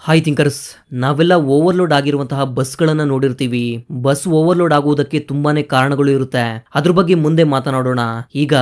Hi thinkers, ನಾವೆಲ್ಲ overload ಆಗಿರುವಂತಹ ಬಸ್ಗಳನ್ನ ನೋಡಿರ್ತೀವಿ. ಬಸ್ ಓವರ್ಲೋಡ್ ಆಗುವುದಕ್ಕೆ ತುಂಬಾನೇ ಕಾರಣಗಳು ಇರುತ್ತೆ. ಅದ್ರ ಬಗ್ಗೆ ಮುಂದೆ ಮಾತನಾಡೋಣ. ಈಗ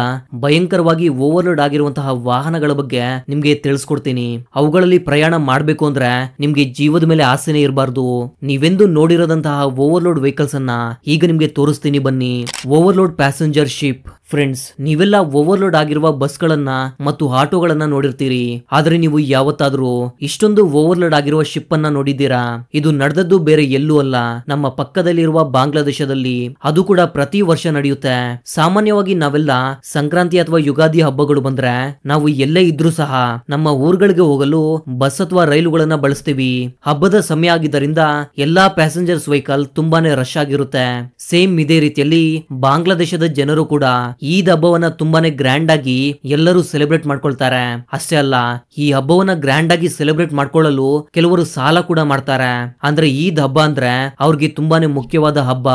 ಭಯಂಕರವಾಗಿ ಓವರ್ಲೋಡ್ ಆಗಿರುವಂತಹ ವಾಹನಗಳ ಬಗ್ಗೆ ನಿಮ್ಗೆ ತಿಳಿಸ್ಕೊಡ್ತೀನಿ. ಅವುಗಳಲ್ಲಿ ಪ್ರಯಾಣ ಮಾಡ್ಬೇಕು ಅಂದ್ರೆ ನಿಮ್ಗೆ ಜೀವದ ಮೇಲೆ ಆಸೆನೇ ಇರಬಾರ್ದು. ನೀವೆಂದು ನೋಡಿರೋದಂತಹ ಓವರ್ಲೋಡ್ ವೆಹಿಕಲ್ಸ್ ಅನ್ನ ಈಗ ನಿಮ್ಗೆ ತೋರಿಸ್ತೀನಿ ಬನ್ನಿ. Overload passenger ship. ಫ್ರೆಂಡ್ಸ್, ನೀವೆಲ್ಲ ಓವರ್ಲೋಡ್ ಆಗಿರುವ ಬಸ್ಗಳನ್ನ ಮತ್ತು ಆಟೋಗಳನ್ನ ನೋಡಿರ್ತೀರಿ. ಆದ್ರೆ ನೀವು ಯಾವತ್ತಾದ್ರೂ ಇಷ್ಟೊಂದು ಓವರ್ಲೋಡ್ ಆಗಿರುವ ಶಿಪ್ ಅನ್ನ ನೋಡಿದ್ದೀರಾ? ಇದು ನಡೆದದ್ದು ಬೇರೆ ಎಲ್ಲೂ ಅಲ್ಲ, ನಮ್ಮ ಪಕ್ಕದಲ್ಲಿರುವ ಬಾಂಗ್ಲಾದೇಶದಲ್ಲಿ. ಅದು ಕೂಡ ಪ್ರತಿ ವರ್ಷ ನಡೆಯುತ್ತೆ. ಸಾಮಾನ್ಯವಾಗಿ ನಾವೆಲ್ಲ ಸಂಕ್ರಾಂತಿ ಅಥವಾ ಯುಗಾದಿ ಹಬ್ಬಗಳು ಬಂದ್ರೆ ನಾವು ಎಲ್ಲೇ ಇದ್ರೂ ಸಹ ನಮ್ಮ ಊರುಗಳಿಗೆ ಹೋಗಲು ಬಸ್ ಅಥವಾ ರೈಲುಗಳನ್ನ ಬಳಸ್ತೀವಿ. ಹಬ್ಬದ ಸಮಯ ಆಗಿದ್ದರಿಂದ ಎಲ್ಲಾ ಪ್ಯಾಸೆಂಜರ್ಸ್ ವೆಹಿಕಲ್ ತುಂಬಾನೇ ರಶ್ ಆಗಿರುತ್ತೆ. ಸೇಮ್ ಇದೇ ರೀತಿಯಲ್ಲಿ ಬಾಂಗ್ಲಾದೇಶದ ಜನರು ಕೂಡ ಈದ್ ಹಬ್ಬವನ್ನ ತುಂಬಾನೇ ಗ್ರ್ಯಾಂಡ್ ಆಗಿ ಎಲ್ಲರೂ ಸೆಲೆಬ್ರೇಟ್ ಮಾಡ್ಕೊಳ್ತಾರೆ. ಅಷ್ಟೇ ಅಲ್ಲ, ಈ ಹಬ್ಬವನ್ನ ಗ್ರ್ಯಾಂಡ್ ಆಗಿ ಸೆಲೆಬ್ರೇಟ್ ಮಾಡ್ಕೊಳ್ಳಲು ಕೆಲವರು ಸಾಲ ಕೂಡ ಮಾಡ್ತಾರೆ. ಅಂದ್ರೆ ಈದ್ ಹಬ್ಬ ಅಂದ್ರೆ ಅವ್ರಿಗೆ ತುಂಬಾನೇ ಮುಖ್ಯವಾದ ಹಬ್ಬ.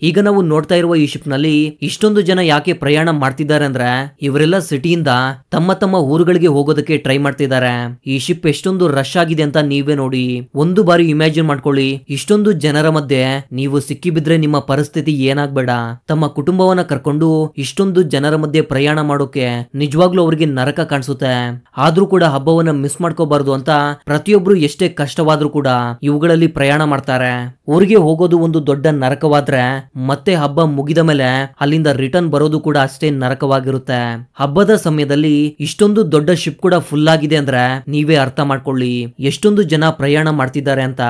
ಈಗ ನಾವು ನೋಡ್ತಾ ಇರುವ ಈ ಶಿಪ್ ನಲ್ಲಿ ಇಷ್ಟೊಂದು ಜನ ಯಾಕೆ ಪ್ರಯಾಣ ಮಾಡ್ತಿದ್ದಾರೆ ಅಂದ್ರೆ ಇವರೆಲ್ಲ ಸಿಟಿಯಿಂದ ತಮ್ಮ ತಮ್ಮ ಊರುಗಳಿಗೆ ಹೋಗೋದಕ್ಕೆ ಟ್ರೈ ಮಾಡ್ತಿದ್ದಾರೆ. ಈ ಶಿಪ್ ಎಷ್ಟೊಂದು ರಶ್ ಆಗಿದೆ ಅಂತ ನೀವೇ ನೋಡಿ. ಒಂದು ಬಾರಿ ಇಮ್ಯಾಜಿನ್ ಮಾಡ್ಕೊಳ್ಳಿ, ಇಷ್ಟೊಂದು ಜನರ ಮಧ್ಯೆ ನೀವು ಸಿಕ್ಕಿಬಿದ್ರೆ ನಿಮ್ಮ ಪರಿಸ್ಥಿತಿ ಏನಾಗ್ಬೇಡ. ತಮ್ಮ ಕುಟುಂಬವನ್ನ ಕರ್ಕೊಂಡು ಇಷ್ಟೊಂದು ಜನರ ಮಧ್ಯೆ ಪ್ರಯಾಣ ಮಾಡೋಕೆ ನಿಜವಾಗ್ಲೂ ಅವರಿಗೆ ನರಕ ಕಾಣಿಸುತ್ತೆ. ಆದ್ರೂ ಕೂಡ ಹಬ್ಬವನ್ನ ಮಿಸ್ ಮಾಡ್ಕೋಬಾರ್ದು ಅಂತ ಪ್ರತಿಯೊಬ್ರು ಎಷ್ಟೇ ಕಷ್ಟವಾದ್ರೂ ಕೂಡ ಇವುಗಳಲ್ಲಿ ಪ್ರಯಾಣ ಮಾಡ್ತಾರೆ. ಊರಿಗೆ ಹೋಗೋದು ಒಂದು ದೊಡ್ಡ ನರಕವಾದ್ರೆ ಮತ್ತೆ ಹಬ್ಬ ಮುಗಿದ ಮೇಲೆ ಅಲ್ಲಿಂದ ರಿಟರ್ನ್ ಬರೋದು ಕೂಡ ಅಷ್ಟೇ ನರಕವಾಗಿರುತ್ತೆ. ಹಬ್ಬದ ಸಮಯದಲ್ಲಿ ಇಷ್ಟೊಂದು ದೊಡ್ಡ ಶಿಪ್ ಕೂಡ ಫುಲ್ ಆಗಿದೆ ಅಂದ್ರೆ ನೀವೇ ಅರ್ಥ ಮಾಡ್ಕೊಳ್ಳಿ ಎಷ್ಟೊಂದು ಜನ ಪ್ರಯಾಣ ಮಾಡ್ತಿದ್ದಾರೆ ಅಂತ.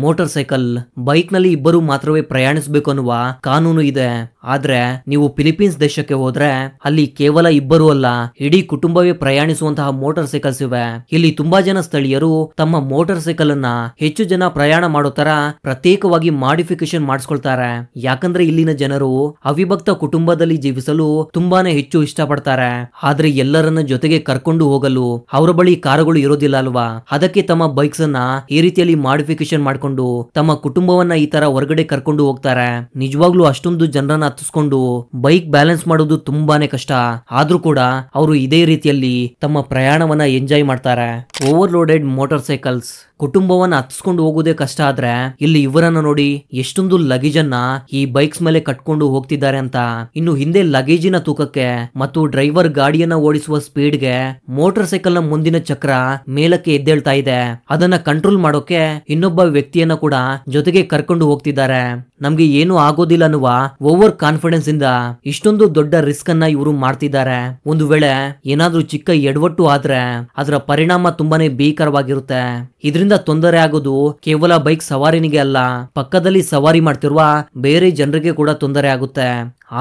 ಮೋಟಾರ್ ಸೈಕಲ್, ಬೈಕ್ ನಲ್ಲಿ ಇಬ್ಬರು ಮಾತ್ರವೇ ಪ್ರಯಾಣಿಸಬೇಕು ಅನ್ನುವ ಕಾನೂನು ಇದೆ. ಆದ್ರೆ ನೀವು ಫಿಲಿಪೀನ್ಸ್ ದೇಶಕ್ಕೆ ಹೋದ್ರೆ ಅಲ್ಲಿ ಕೇವಲ ಇಬ್ಬರು ಅಲ್ಲ, ಇಡೀ ಕುಟುಂಬವೇ ಪ್ರಯಾಣಿಸುವಂತಹ ಮೋಟಾರ್ ಸೈಕಲ್ಸ್ ಇವೆ. ಇಲ್ಲಿ ತುಂಬಾ ಜನ ಸ್ಥಳೀಯರು ತಮ್ಮ ಮೋಟಾರ್ ಸೈಕಲ್ ಅನ್ನ ಹೆಚ್ಚು ಜನ ಪ್ರಯಾಣ ಮಾಡೋ ತರ ಪ್ರತ್ಯೇಕವಾಗಿ ಮಾಡಿಫಿಕೇಶನ್ ಮಾಡಿಸ್ಕೊಳ್ತಾರೆ. ಯಾಕಂದ್ರೆ ಇಲ್ಲಿನ ಜನರು ಅವಿಭಕ್ತ ಕುಟುಂಬದಲ್ಲಿ ಜೀವಿಸಲು ತುಂಬಾನೇ ಹೆಚ್ಚು ಇಷ್ಟಪಡ್ತಾರೆ. ಆದ್ರೆ ಎಲ್ಲರನ್ನ ಜೊತೆಗೆ ಕರ್ಕೊಂಡು ಹೋಗಲು ಅವರ ಬಳಿ ಕಾರುಗಳು ಇರೋದಿಲ್ಲ ಅಲ್ವಾ? ಅದಕ್ಕೆ ತಮ್ಮ ಬೈಕ್ಸ್ ಅನ್ನ ಈ ರೀತಿಯಲ್ಲಿ ಮಾಡಿಫಿಕೇಶನ್ ಮಾಡ್ಕೊಂಡು ತಮ್ಮ ಕುಟುಂಬವನ್ನ ಈ ತರ ಹೊರಗಡೆ ಕರ್ಕೊಂಡು ಹೋಗ್ತಾರೆ. ನಿಜವಾಗ್ಲೂ ಅಷ್ಟೊಂದು ಜನರನ್ನ ಹತ್ತಿಸ್ಕೊಂಡು ಬೈಕ್ ಬ್ಯಾಲೆನ್ಸ್ ಮಾಡೋದು ತುಂಬಾನೇ ಕಷ್ಟ. ಆದ್ರೂ ಕೂಡ ಅವರು ಇದೇ ರೀತಿಯಲ್ಲಿ ತಮ್ಮ ಪ್ರಯಾಣವನ್ನ ಎಂಜಾಯ್ ಮಾಡ್ತಾರೆ. Overloaded motorcycles. ಕುಟುಂಬವನ್ನ ಹತ್ತಿಸ್ಕೊಂಡು ಹೋಗುವುದೇ ಕಷ್ಟ ಆದ್ರೆ ಇಲ್ಲಿ ಇವರನ್ನ ನೋಡಿ ಎಷ್ಟೊಂದು ಲಗೇಜ್ ಅನ್ನ ಈ ಬೈಕ್ಸ್ ಮೇಲೆ ಕಟ್ಕೊಂಡು ಹೋಗ್ತಿದ್ದಾರೆ ಅಂತ. ಇನ್ನು ಹಿಂದೆ ಲಗೇಜಿನ ತೂಕಕ್ಕೆ ಮತ್ತು ಡ್ರೈವರ್ ಗಾಡಿಯನ್ನ ಓಡಿಸುವ ಸ್ಪೀಡ್ಗೆ ಮೋಟಾರ್ ಸೈಕಲ್ ನ ಮುಂದಿನ ಚಕ್ರ ಮೇಲಕ್ಕೆ ಎದ್ದೇಳ್ತಾ ಇದೆ. ಅದನ್ನ ಕಂಟ್ರೋಲ್ ಮಾಡೋಕೆ ಇನ್ನೊಬ್ಬ ವ್ಯಕ್ತಿಯನ್ನ ಕೂಡ ಜೊತೆಗೆ ಕರ್ಕೊಂಡು ಹೋಗ್ತಿದ್ದಾರೆ. ನಮ್ಗೆ ಏನು ಆಗೋದಿಲ್ಲ ಅನ್ನುವ ಓವರ್ ಕಾನ್ಫಿಡೆನ್ಸ್ ಇಂದ ಇಷ್ಟೊಂದು ದೊಡ್ಡ ರಿಸ್ಕ್ ಅನ್ನ ಇವರು ಮಾಡ್ತಿದ್ದಾರೆ. ಒಂದು ವೇಳೆ ಏನಾದ್ರೂ ಚಿಕ್ಕ ಎಡವಟ್ಟು ಆದ್ರೆ ಅದರ ಪರಿಣಾಮ ತುಂಬಾನೇ ಭೀಕರವಾಗಿರುತ್ತೆ. ಇದರಿಂದ ತೊಂದರೆ ಆಗೋದು ಕೇವಲ ಬೈಕ್ ಸವಾರಿನಿಗೆ ಅಲ್ಲ, ಪಕ್ಕದಲ್ಲಿ ಸವಾರಿ ಮಾಡ್ತಿರುವ ಬೇರೆ ಜನರಿಗೆ ಕೂಡ ತೊಂದರೆ ಆಗುತ್ತೆ.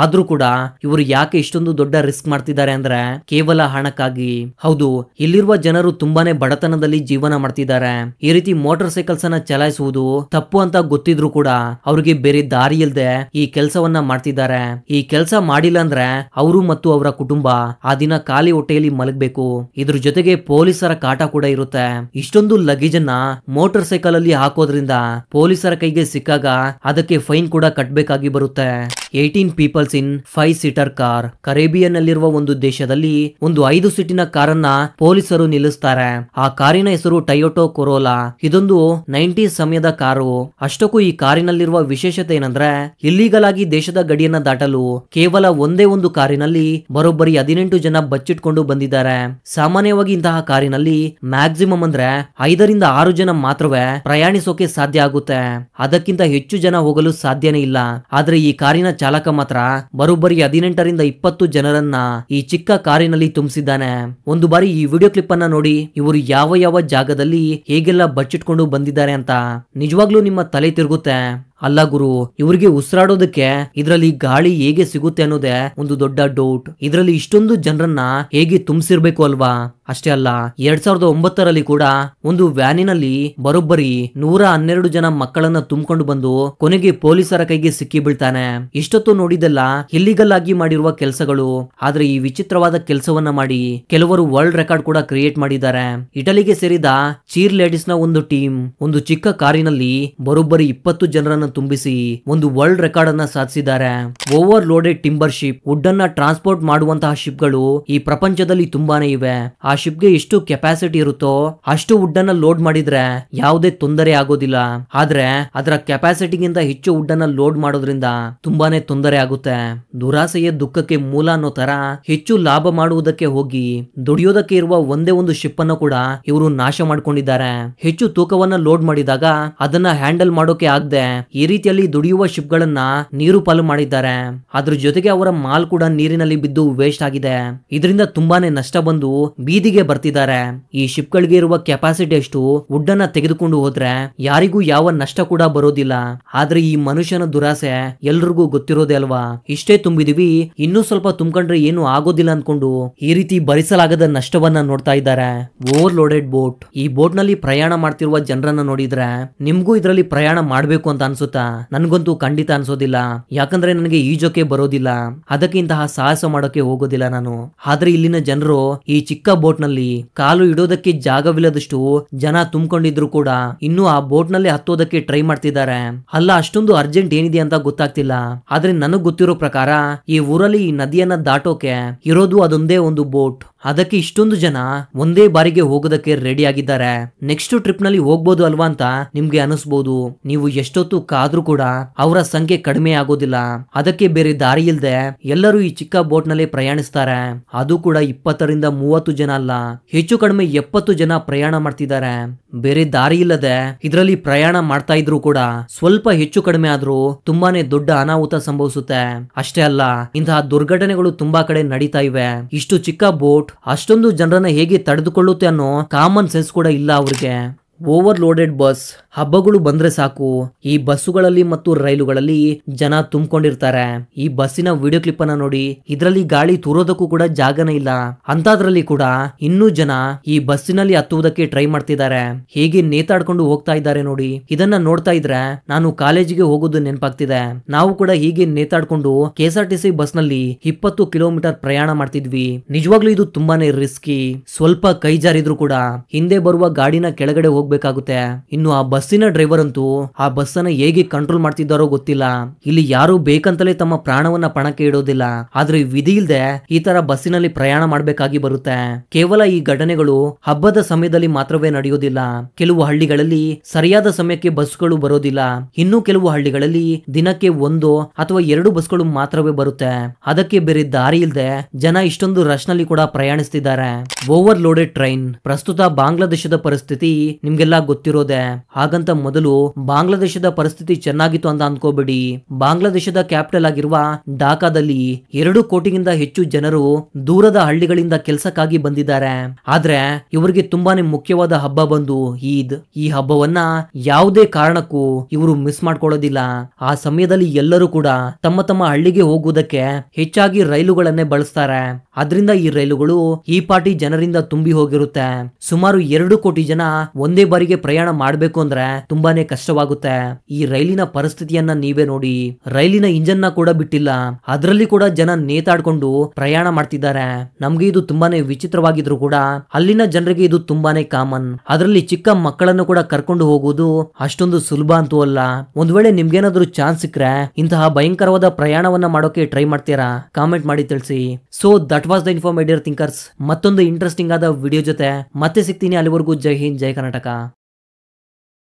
ಆದ್ರೂ ಕೂಡ ಇವರು ಯಾಕೆ ಇಷ್ಟೊಂದು ದೊಡ್ಡ ರಿಸ್ಕ್ ಮಾಡ್ತಿದ್ದಾರೆ ಅಂದ್ರೆ ಕೇವಲ ಹಣಕ್ಕಾಗಿ. ಹೌದು, ಇಲ್ಲಿರುವ ಜನರು ತುಂಬಾನೇ ಬಡತನದಲ್ಲಿ ಜೀವನ ಮಾಡ್ತಿದ್ದಾರೆ. ಈ ರೀತಿ ಮೋಟಾರ್ ಸೈಕಲ್ಸ್ ಅನ್ನ ಚಲಾಯಿಸುವುದು ತಪ್ಪು ಅಂತ ಗೊತ್ತಿದ್ರು ಕೂಡ ಅವ್ರಿಗೆ ಬೇರೆ ದಾರಿ ಇಲ್ಲದೆ ಈ ಕೆಲಸವನ್ನ ಮಾಡ್ತಿದ್ದಾರೆ. ಈ ಕೆಲಸ ಮಾಡಿಲ್ಲ ಅಂದ್ರೆ ಅವರು ಮತ್ತು ಅವರ ಕುಟುಂಬ ಆ ದಿನ ಖಾಲಿ ಹೊಟ್ಟೆಯಲ್ಲಿ ಮಲಗಬೇಕು. ಇದ್ರ ಜೊತೆಗೆ ಪೊಲೀಸರ ಕಾಟ ಕೂಡ ಇರುತ್ತೆ. ಇಷ್ಟೊಂದು ಲಗೇಜ್ ಅನ್ನ ಮೋಟಾರ್ ಸೈಕಲ್ ಅಲ್ಲಿ ಹಾಕೋದ್ರಿಂದ ಪೊಲೀಸರ ಕೈಗೆ ಸಿಕ್ಕಾಗ ಅದಕ್ಕೆ ಫೈನ್ ಕೂಡ ಕಟ್ಟಬೇಕಾಗಿ ಬರುತ್ತೆ. 18 ಪೀಪಲ್ಸ್ ಇನ್ 5 ಸೀಟರ್ ಕಾರ್. ಕರೇಬಿಯನ್ ನಲ್ಲಿರುವ ಒಂದು ದೇಶದಲ್ಲಿ ಒಂದು 5 ಸೀಟಿನ ಕಾರನ್ನ ಪೊಲೀಸರು ನಿಲ್ಲಿಸ್ತಾರೆ. ಆ ಕಾರಿನ ಹೆಸರು ಟೊಯೋಟಾ ಕೊರೋಲಾ. ಇದೊಂದು 90s ಸಮಯದ ಕಾರು. ಅಷ್ಟಕ್ಕೂ ಈ ಕಾರಿನಲ್ಲಿರುವ ವಿಶೇಷತೆ ಏನಂದ್ರೆ ಇಲ್ಲೀಗಲ್ ಆಗಿ ದೇಶದ ಗಡಿಯನ್ನ ದಾಟಲು ಕೇವಲ ಒಂದೇ ಒಂದು ಕಾರಿನಲ್ಲಿ ಬರೋಬ್ಬರಿ 18 ಜನ ಬಚ್ಚಿಟ್ಕೊಂಡು ಬಂದಿದ್ದಾರೆ. ಸಾಮಾನ್ಯವಾಗಿ ಇಂತಹ ಕಾರಿನಲ್ಲಿ ಮ್ಯಾಕ್ಸಿಮಮ್ ಅಂದ್ರೆ 5ರಿಂದ 6 ಜನ ಮಾತ್ರವೇ ಪ್ರಯಾಣಿಸೋಕೆ ಸಾಧ್ಯ ಆಗುತ್ತೆ. ಅದಕ್ಕಿಂತ ಹೆಚ್ಚು ಜನ ಹೋಗಲು ಸಾಧ್ಯನೇ ಇಲ್ಲ. ಆದ್ರೆ ಈ ಕಾರಿನ ಚಾಲಕ ಮಾತ್ರ ಬರೋಬ್ಬರಿ 18ರಿಂದ 20 ಜನರನ್ನ ಈ ಚಿಕ್ಕ ಕಾರಿನಲ್ಲಿ ತುಂಬಿಸಿದ್ದಾನೆ. ಒಂದು ಬಾರಿ ಈ ವಿಡಿಯೋ ಕ್ಲಿಪ್ ಅನ್ನ ನೋಡಿ ಇವರು ಯಾವ ಯಾವ ಜಾಗದಲ್ಲಿ ಹೇಗೆಲ್ಲ ಬಚ್ಚಿಟ್ಕೊಂಡು ಬಂದಿದ್ದಾರೆ ಅಂತ. ನಿಜವಾಗ್ಲೂ ನಿಮ್ಮ ತಲೆ ತಿರುಗುತ್ತೆ. ಅಲ್ಲ ಗುರು, ಇವರಿಗೆ ಉಸಿರಾಡೋದಕ್ಕೆ ಇದರಲ್ಲಿ ಗಾಳಿ ಹೇಗೆ ಸಿಗುತ್ತೆ ಅನ್ನೋದೇ ಒಂದು ದೊಡ್ಡ ಡೌಟ್. ಇದರಲ್ಲಿ ಇಷ್ಟೊಂದು ಜನರನ್ನ ಹೇಗೆ ತುಂಬಿಸಿರ್ಬೇಕು ಅಲ್ವಾ? ಅಷ್ಟೇ ಅಲ್ಲ, 2009ರಲ್ಲಿ ಕೂಡ ಒಂದು ವ್ಯಾನಿನಲ್ಲಿ ಬರೋಬ್ಬರಿ 112 ಜನ ಮಕ್ಕಳನ್ನ ತುಂಬಿಕೊಂಡು ಬಂದು ಕೊನೆಗೆ ಪೊಲೀಸರ ಕೈಗೆ ಸಿಕ್ಕಿ ಬೀಳ್ತಾನೆ. ಇಷ್ಟೊತ್ತು ನೋಡಿದೆಲ್ಲ ಇಲ್ಲಿಗಲ್ ಆಗಿ ಮಾಡಿರುವ ಕೆಲಸಗಳು. ಆದ್ರೆ ಈ ವಿಚಿತ್ರವಾದ ಕೆಲಸವನ್ನ ಮಾಡಿ ಕೆಲವರು ವರ್ಲ್ಡ್ ರೆಕಾರ್ಡ್ ಕೂಡ ಕ್ರಿಯೇಟ್ ಮಾಡಿದ್ದಾರೆ. ಇಟಲಿಗೆ ಸೇರಿದ ಚೀರ್ ಲೇಡೀಸ್ ನ ಒಂದು ಟೀಮ್ ಒಂದು ಚಿಕ್ಕ ಕಾರಿನಲ್ಲಿ ಬರೋಬ್ಬರಿ 20 ಜನರನ್ನ ತುಂಬಿಸಿ ಒಂದು ವರ್ಲ್ಡ್ ರೆಕಾರ್ಡ್ ಅನ್ನ ಸಾಧಿಸಿದ್ದಾರೆ. Overloaded timber ship, wood ಅನ್ನ ಟ್ರಾನ್ಸ್ಪೋರ್ಟ್ ಮಾಡುವಂತಹ ಶಿಪ್ ಗಳು ಈ ಪ್ರಪಂಚದಲ್ಲಿ ತುಂಬಾನೇ ಇವೆ. ಆ ಶಿಪ್ ಗೆ ಎಷ್ಟು ಕೆಪಾಸಿಟಿ ಇರುತ್ತೋ ಅಷ್ಟು ವುಡ್ ಅನ್ನ ಲೋಡ್ ಮಾಡಿದ್ರೆ ಯಾವುದೇ ತೊಂದರೆ ಆಗೋದಿಲ್ಲ. ಆದ್ರೆ ಅದರ ಕೆಪಾಸಿಟಿಗಿಂತ ಹೆಚ್ಚು ವುಡ್ ಅನ್ನ ಲೋಡ್ ಮಾಡೋದ್ರಿಂದ ತುಂಬಾನೇ ತೊಂದರೆ ಆಗುತ್ತೆ. ದುರಾಸೆಯ ದುಃಖಕ್ಕೆ ಮೂಲ ಅನ್ನೋ ತರ ಹೆಚ್ಚು ಲಾಭ ಮಾಡುವುದಕ್ಕೆ ಹೋಗಿ ದುಡಿಯೋದಕ್ಕೆ ಇರುವ ಒಂದೇ ಒಂದು ಶಿಪ್ ಅನ್ನು ಕೂಡ ಇವರು ನಾಶ ಮಾಡ್ಕೊಂಡಿದ್ದಾರೆ. ಹೆಚ್ಚು ತೂಕವನ್ನ ಲೋಡ್ ಮಾಡಿದಾಗ ಅದನ್ನ ಹ್ಯಾಂಡಲ್ ಮಾಡೋಕೆ ಆಗದೆ ಈ ರೀತಿಯಲ್ಲಿ ದುಡಿಯುವ ಶಿಪ್ ಗಳನ್ನ ನೀರು ಪಾಲು ಮಾಡಿದ್ದಾರೆ. ಅದ್ರ ಜೊತೆಗೆ ಅವರ ಮಾಲ್ ಕೂಡ ನೀರಿನಲ್ಲಿ ಬಿದ್ದು ವೇಸ್ಟ್ ಆಗಿದೆ. ಇದರಿಂದ ತುಂಬಾನೇ ನಷ್ಟ ಬಂದು ಬೀದಿಗೆ ಬರ್ತಿದ್ದಾರೆ. ಈ ಶಿಪ್ ಗಳಿಗೆ ಇರುವ ಕೆಪಾಸಿಟಿ ಅಷ್ಟು ವುಡ್ ಅನ್ನ ತೆಗೆದುಕೊಂಡು ಹೋದ್ರೆ ಯಾರಿಗೂ ಯಾವ ನಷ್ಟ ಕೂಡ ಬರೋದಿಲ್ಲ. ಆದ್ರೆ ಈ ಮನುಷ್ಯನ ದುರಾಸೆ ಎಲ್ರಿಗೂ ಗೊತ್ತಿರೋದೇ ಅಲ್ವಾ. ಇಷ್ಟೇ ತುಂಬಿದೀವಿ, ಇನ್ನೂ ಸ್ವಲ್ಪ ತುಂಬಿಕೊಂಡ್ರೆ ಏನು ಆಗೋದಿಲ್ಲ ಅನ್ಕೊಂಡು ಈ ರೀತಿ ಭರಿಸಲಾಗದ ನಷ್ಟವನ್ನ ನೋಡ್ತಾ ಇದ್ದಾರೆ. Over loaded boat. ಈ ಬೋಟ್ ನಲ್ಲಿ ಪ್ರಯಾಣ ಮಾಡ್ತಿರುವ ಜನರನ್ನ ನೋಡಿದ್ರೆ ನಿಮ್ಗೂ ಇದರಲ್ಲಿ ಪ್ರಯಾಣ ಮಾಡ್ಬೇಕು ಅಂತ ಅನ್ಸುತ್ತಾ? ನನ್ಗಂತೂ ಖಂಡಿತ ಅನ್ಸೋದಿಲ್ಲ. ಯಾಕಂದ್ರೆ ನನಗೆ ಈಜೋಕೆ ಬರೋದಿಲ್ಲ, ಅದಕ್ಕೆ ಇಂತಹ ಸಾಹಸ ಮಾಡೋಕೆ ಹೋಗೋದಿಲ್ಲ ನಾನು. ಆದ್ರೆ ಇಲ್ಲಿನ ಜನರು ಈ ಚಿಕ್ಕ ಬೋಟ್ ನಲ್ಲಿ ಕಾಲು ಇಡೋದಕ್ಕೆ ಜಾಗವಿಲ್ಲದಷ್ಟು ಜನ ತುಂಬಿಕೊಂಡಿದ್ರು ಕೂಡ ಇನ್ನು ಆ ಬೋಟ್ ನಲ್ಲಿ ಹತ್ತೋದಕ್ಕೆ ಟ್ರೈ ಮಾಡ್ತಿದ್ದಾರೆ. ಅಲ್ಲ, ಅಷ್ಟೊಂದು ಅರ್ಜೆಂಟ್ ಏನಿದೆ ಅಂತ ಗೊತ್ತಾಗ್ತಿಲ್ಲ. ಆದ್ರೆ ನನಗ್ ಗೊತ್ತಿರೋ ಪ್ರಕಾರ ಈ ಊರಲ್ಲಿ ಈ ನದಿಯನ್ನ ದಾಟೋಕೆ ಇರೋದು ಅದೊಂದೇ ಒಂದು ಬೋಟ್. ಅದಕ್ಕೆ ಇಷ್ಟೊಂದು ಜನ ಒಂದೇ ಬಾರಿಗೆ ಹೋಗೋದಕ್ಕೆ ರೆಡಿ ಆಗಿದ್ದಾರೆ. ನೆಕ್ಸ್ಟ್ ಟ್ರಿಪ್ ನಲ್ಲಿ ಹೋಗ್ಬೋದು ಅಲ್ವಾ ಅಂತ ನಿಮ್ಗೆ ಅನಿಸ್ಬೋದು. ನೀವು ಎಷ್ಟೊತ್ತು ಕಾದ್ರೂ ಕೂಡ ಅವರ ಸಂಖ್ಯೆ ಕಡಿಮೆ ಆಗೋದಿಲ್ಲ. ಅದಕ್ಕೆ ಬೇರೆ ದಾರಿ ಇಲ್ದೆ ಎಲ್ಲರೂ ಈ ಚಿಕ್ಕ ಬೋಟ್ ನಲ್ಲಿ ಪ್ರಯಾಣಿಸ್ತಾರೆ. ಅದು ಕೂಡ 20ರಿಂದ 30 ಜನ ಅಲ್ಲ, ಹೆಚ್ಚು ಕಡಿಮೆ 70 ಜನ ಪ್ರಯಾಣ ಮಾಡ್ತಿದ್ದಾರೆ. ಬೇರೆ ದಾರಿ ಇಲ್ಲದೆ ಇದರಲ್ಲಿ ಪ್ರಯಾಣ ಮಾಡ್ತಾ ಇದ್ರು ಕೂಡ ಸ್ವಲ್ಪ ಹೆಚ್ಚು ಕಡಿಮೆ ಆದ್ರೂ ತುಂಬಾನೇ ದೊಡ್ಡ ಅನಾಹುತ ಸಂಭವಿಸುತ್ತೆ. ಅಷ್ಟೇ ಅಲ್ಲ, ಇಂತಹ ದುರ್ಘಟನೆಗಳು ತುಂಬಾ ಕಡೆ ನಡೀತಾ ಇವೆ. ಇಷ್ಟು ಚಿಕ್ಕ ಬೋಟ್ ಅಷ್ಟೊಂದು ಜನರನ್ನ ಹೇಗೆ ತಡೆದುಕೊಳ್ಳುತ್ತೆ ಅನ್ನೋ ಕಾಮನ್ ಸೆನ್ಸ್ ಕೂಡ ಇಲ್ಲ ಅವ್ರಿಗೆ. Over loaded bus. ಹಬ್ಬಗಳು ಬಂದ್ರೆ ಸಾಕು ಈ ಬಸ್ಸುಗಳಲ್ಲಿ ಮತ್ತು ರೈಲುಗಳಲ್ಲಿ ಜನ ತುಂಬಿಕೊಂಡಿರ್ತಾರೆ. ಈ ಬಸ್ಸಿನ ವಿಡಿಯೋ ಕ್ಲಿಪ್ ಅನ್ನ ನೋಡಿ, ಇದರಲ್ಲಿ ಗಾಳಿ ತೂರೋದಕ್ಕೂ ಕೂಡ ಜಾಗನೇ ಇಲ್ಲ. ಅಂತದ್ರಲ್ಲಿ ಕೂಡ ಇನ್ನೂ ಜನ ಈ ಬಸ್ಸಿನಲ್ಲಿ ಹತ್ತುವುದಕ್ಕೆ ಟ್ರೈ ಮಾಡ್ತಿದ್ದಾರೆ. ಹೇಗೆ ನೇತಾಡ್ಕೊಂಡು ಹೋಗ್ತಾ ಇದ್ದಾರೆ ನೋಡಿ. ಇದನ್ನ ನೋಡ್ತಾ ಇದ್ರೆ ನಾನು ಕಾಲೇಜಿಗೆ ಹೋಗೋದು ನೆನಪಾಗ್ತಿದೆ. ನಾವು ಕೂಡ ಹೀಗೆ ನೇತಾಡ್ಕೊಂಡು KSRTC ಬಸ್ ನಲ್ಲಿ 20 ಕಿಲೋಮೀಟರ್ ಪ್ರಯಾಣ ಮಾಡ್ತಿದ್ವಿ. ನಿಜವಾಗ್ಲೂ ಇದು ತುಂಬಾನೇ ರಿಸ್ಕಿ. ಸ್ವಲ್ಪ ಕೈ ಜಾರಿದ್ರು ಕೂಡ ಹಿಂದೆ ಬರುವ ಗಾಡಿನ ಕೆಳಗಡೆ ಹೋಗ್ಬೇಕಾಗುತ್ತೆ. ಇನ್ನು ಆ ಬಸ್ಸಿನ ಡ್ರೈವರ್ ಅಂತೂ ಆ ಬಸ್ ಅನ್ನ ಹೇಗೆ ಕಂಟ್ರೋಲ್ ಮಾಡ್ತಿದ್ದಾರೋ ಗೊತ್ತಿಲ್ಲ. ಇಲ್ಲಿ ಯಾರು ಬೇಕಂತಲೇ ತಮ್ಮ ಪ್ರಾಣವನ್ನ ಪಣಕ್ಕೆ ಇಡೋದಿಲ್ಲ. ಆದ್ರೆ ವಿಧಿ ಇಲ್ದೆ ಈ ತರ ಬಸ್ಸಿನಲ್ಲಿ ಪ್ರಯಾಣ ಮಾಡ್ಬೇಕಾಗಿ ಬರುತ್ತೆ. ಕೇವಲ ಈ ಘಟನೆಗಳು ಹಬ್ಬದ ಸಮಯದಲ್ಲಿ ಮಾತ್ರವೇ ನಡೆಯೋದಿಲ್ಲ. ಕೆಲವು ಹಳ್ಳಿಗಳಲ್ಲಿ ಸರಿಯಾದ ಸಮಯಕ್ಕೆ ಬಸ್ಗಳು ಬರೋದಿಲ್ಲ. ಇನ್ನು ಕೆಲವು ಹಳ್ಳಿಗಳಲ್ಲಿ ದಿನಕ್ಕೆ 1 ಅಥವಾ 2 ಬಸ್ಗಳು ಮಾತ್ರವೇ ಬರುತ್ತೆ. ಅದಕ್ಕೆ ಬೇರೆ ದಾರಿ ಇಲ್ದೆ ಜನ ಇಷ್ಟೊಂದು ರಶ್ ನಲ್ಲಿ ಕೂಡ ಪ್ರಯಾಣಿಸ್ತಿದ್ದಾರೆ. Over loaded train. ಪ್ರಸ್ತುತ ಬಾಂಗ್ಲಾದೇಶದ ಪರಿಸ್ಥಿತಿ ನಿಮ್ಗೆಲ್ಲ ಗೊತ್ತಿರೋದೆ. ಹಾಗಂತ ಮೊದಲು ಬಾಂಗ್ಲಾದೇಶದ ಪರಿಸ್ಥಿತಿ ಚೆನ್ನಾಗಿತ್ತು ಅಂತ ಅನ್ಕೋಬೇಡಿ. ಬಾಂಗ್ಲಾದೇಶದ ಕ್ಯಾಪಿಟಲ್ ಆಗಿರುವ ಢಾಕಾದಲ್ಲಿ 2 ಕೋಟಿಗಿಂತ ಹೆಚ್ಚು ಜನರು ದೂರದ ಹಳ್ಳಿಗಳಿಂದ ಕೆಲಸಕ್ಕಾಗಿ ಬಂದಿದ್ದಾರೆ. ಆದ್ರೆ ಇವರಿಗೆ ತುಂಬಾನೇ ಮುಖ್ಯವಾದ ಹಬ್ಬ ಬಂದು ಈದ್. ಈ ಹಬ್ಬವನ್ನ ಯಾವುದೇ ಕಾರಣಕ್ಕೂ ಇವರು ಮಿಸ್ ಮಾಡ್ಕೊಳ್ಳೋದಿಲ್ಲ. ಆ ಸಮಯದಲ್ಲಿ ಎಲ್ಲರೂ ಕೂಡ ತಮ್ಮ ತಮ್ಮ ಹಳ್ಳಿಗೆ ಹೋಗುವುದಕ್ಕೆ ಹೆಚ್ಚಾಗಿ ರೈಲುಗಳನ್ನೇ ಬಳಸ್ತಾರೆ. ಅದರಿಂದ ಈ ರೈಲುಗಳು ಈ ಪಾಟಿ ಜನರಿಂದ ತುಂಬಿ ಹೋಗಿರುತ್ತೆ. ಸುಮಾರು 2 ಕೋಟಿ ಜನ ಒಂದೇ ಬಾರಿಗೆ ಪ್ರಯಾಣ ಮಾಡ್ಬೇಕು ಅಂದ್ರೆ ತುಂಬಾನೇ ಕಷ್ಟವಾಗುತ್ತೆ. ಈ ರೈಲಿನ ಪರಿಸ್ಥಿತಿಯನ್ನ ನೀವೇ ನೋಡಿ. ರೈಲಿನ ಇಂಜನ್ ನ ಕೂಡ ಬಿಟ್ಟಿಲ್ಲ, ಅದರಲ್ಲಿ ಕೂಡ ಜನ ನೇತಾಡ್ಕೊಂಡು ಪ್ರಯಾಣ ಮಾಡ್ತಿದ್ದಾರೆ. ನಮ್ಗೆ ಇದು ತುಂಬಾನೇ ವಿಚಿತ್ರವಾಗಿದ್ರು ಕೂಡ ಅಲ್ಲಿನ ಜನರಿಗೆ ಇದು ತುಂಬಾನೇ ಕಾಮನ್. ಅದರಲ್ಲಿ ಚಿಕ್ಕ ಮಕ್ಕಳನ್ನು ಕೂಡ ಕರ್ಕೊಂಡು ಹೋಗುವುದು ಅಷ್ಟೊಂದು ಸುಲಭ ಅಂತೂ ಅಲ್ಲ. ಒಂದ್ ವೇಳೆ ನಿಮ್ಗೇನಾದ್ರೂ ಚಾನ್ಸ್ ಸಿಕ್ಕರೆ ಇಂತಹ ಭಯಂಕರವಾದ ಪ್ರಯಾಣವನ್ನ ಮಾಡೋಕೆ ಟ್ರೈ ಮಾಡ್ತೀರಾ? ಕಾಮೆಂಟ್ ಮಾಡಿ ತಿಳಿಸಿ. So that was the info my dear thinkers. ಮತ್ತೊಂದು ಇಂಟ್ರೆಸ್ಟಿಂಗ್ ಆದ ವಿಡಿಯೋ ಜೊತೆ ಮತ್ತೆ ಸಿಗ್ತೀನಿ. ಅಲ್ಲಿವರೆಗೂ ಜೈ ಹಿಂದ್, ಜೈ ಕರ್ನಾಟಕ.